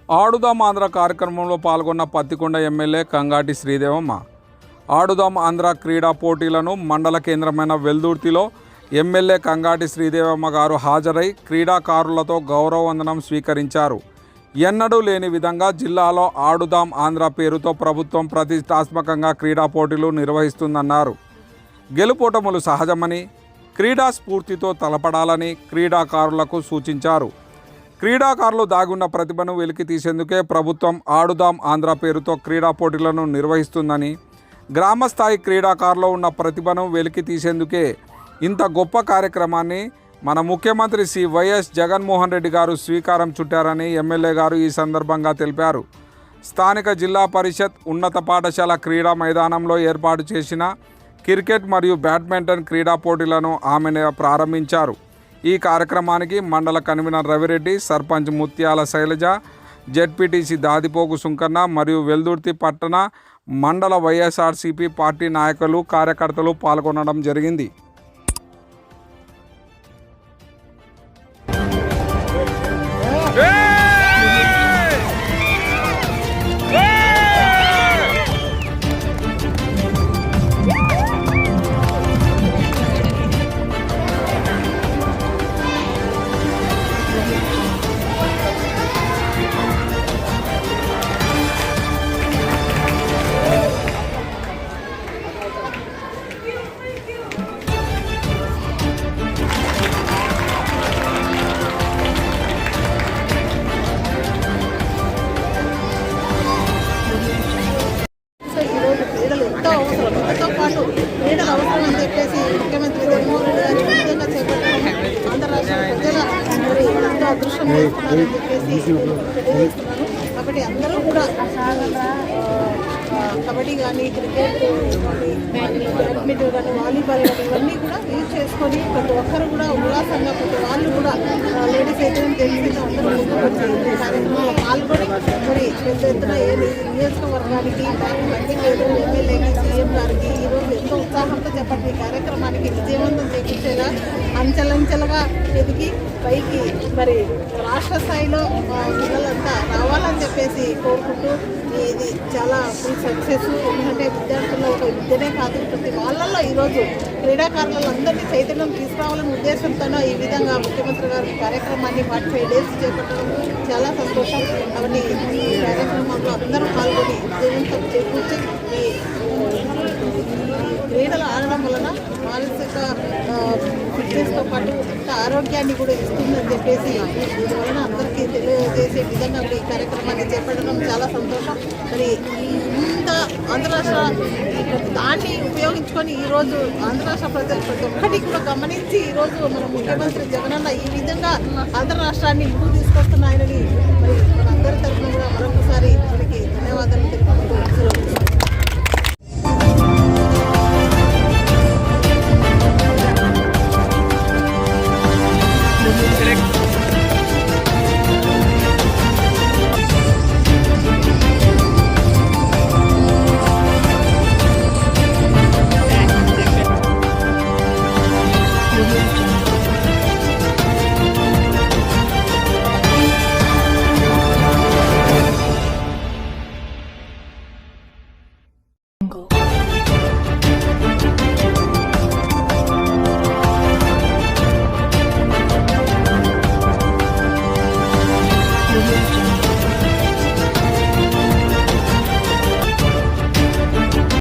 ఆడుదాం ఆంధ్ర కార్యక్రమంలో పాల్గొన్న పత్తికొండ ఎమ్మెల్యే కంగాటి శ్రీదేవమ్మ ఆడుదాం ఆంధ్ర క్రీడా పోటీలను మండల కేంద్రమైన వెల్దుర్తిలో ఎమ్మెల్యే కంగాటి శ్రీదేవమ్మ గారు హాజరై క్రీడాకారులతో గౌరవ వందనం స్వీకరించారు. ఎన్నడూ లేని విధంగా జిల్లాలో ఆడుదాం ఆంధ్ర పేరుతో ప్రభుత్వం ప్రతిష్టాత్మకంగా క్రీడా పోటీలు నిర్వహిస్తుందన్నారు. గెలుపోటములు సహజమని, క్రీడా స్ఫూర్తితో తలపడాలని క్రీడాకారులకు సూచించారు. క్రీడాకారులు దాగున్న ప్రతిభను వెలికి తీసేందుకే ప్రభుత్వం ఆడుదాం ఆంధ్ర పేరుతో క్రీడా పోటీలను నిర్వహిస్తుందని, గ్రామస్థాయి క్రీడాకారులు ఉన్న ప్రతిభను వెలికి తీసేందుకే ఇంత గొప్ప కార్యక్రమాన్ని మన ముఖ్యమంత్రి శ్రీ వైఎస్ జగన్మోహన్ రెడ్డి గారు శ్రీకారం చుట్టారని ఎమ్మెల్యే గారు ఈ సందర్భంగా తెలిపారు. స్థానిక జిల్లా పరిషత్ ఉన్నత పాఠశాల క్రీడా మైదానంలో ఏర్పాటు చేసిన క్రికెట్ మరియు బ్యాడ్మింటన్ క్రీడా పోటీలను ఆమె ప్రారంభించారు. ఈ కార్యక్రమానికి మండల కన్వీనర్ రవిరెడ్డి, సర్పంచ్ ముత్యాల శైలజ, జెడ్పీటీసీ దాదిపోగు సుంకన్న మరియు వెల్దుర్తి పట్టణ మండల వైఎస్ఆర్సీపీ పార్టీ నాయకులు, కార్యకర్తలు పాల్గొనడం జరిగింది. క్రీడలు అవసరం అని చెప్పేసి ముఖ్యమంత్రి జగన్మోహన్ రెడ్డి గారు విధంగా చేపట్టడం ఆంధ్రరాష్ట్ర ప్రజల మరి ఎంతో అదృష్టం చేస్తున్నారని చెప్పేసి తెలియజేస్తున్నాను. కాబట్టి అందరూ కూడా కబడ్డీ కానీ, క్రికెట్ కానీ, బ్యాడ్మింటన్ కానీ, వాలీబాల్ కానీ ఇవన్నీ కూడా యూజ్ చేసుకొని ప్రతి ఒక్కరు కూడా ఉల్లాసంగా ప్రతి వాళ్ళు కూడా లేడీస్ అయితే తెలిసిన అందరూ ముందుకు కార్యక్రమంలో పాల్గొని మరి పెద్ద ఎత్తున నియోజకవర్గానికి ఎమ్మెల్యేకి, సీఎం గారికి ఈరోజు ఎంతో ఉత్సాహంతో చెప్పండి ఈ కార్యక్రమానికి విజయవంతం చేయించేలా అంచెలంచెలుగా ఎదిగి పైకి మరి రాష్ట్ర స్థాయిలో పిల్లలంతా రావాలని చెప్పేసి కోరుకుంటూ ఇది చాలా ఫుల్ సక్సెస్. ఎందుకంటే విద్యార్థుల్లో ఒక విద్యనే కాదు, ప్రతి వాళ్ళల్లో ఈరోజు క్రీడాకారులందరినీ చైతన్యం తీసుకురావాలనే ఉద్దేశంతోనూ ఈ విధంగా ముఖ్యమంత్రి గారు కార్యక్రమాన్ని 45 days చేపట్టడం చాలా సంతోషం. అవన్నీ ఈ కార్యక్రమంలో అందరూ పాల్గొని విజయవంతం చేకూర్చి ఈ క్రీడలు ఆడడం వలన మానసిక ఫిట్నెస్తో పాటు ఆరోగ్యాన్ని కూడా ఇస్తుందని చెప్పేసి దీనివలన అందరికీ తెలియజేసే విధంగా ఈ కార్యక్రమాన్ని చేపట్టడం చాలా సంతోషం. మరి ఇంత ఆంధ్రరాష్ట్ర దాన్ని ఉపయోగించుకొని ఈరోజు ఆంధ్రరాష్ట్ర ప్రజలు ప్రతి ఒక్కటి కూడా గమనించి ఈరోజు మన ముఖ్యమంత్రి జగనన్న ఈ విధంగా ఆంధ్ర రాష్ట్రాన్ని ముందుకు తీసుకొస్తున్నాయని మరి మనందరి తరఫున కూడా మరొకసారి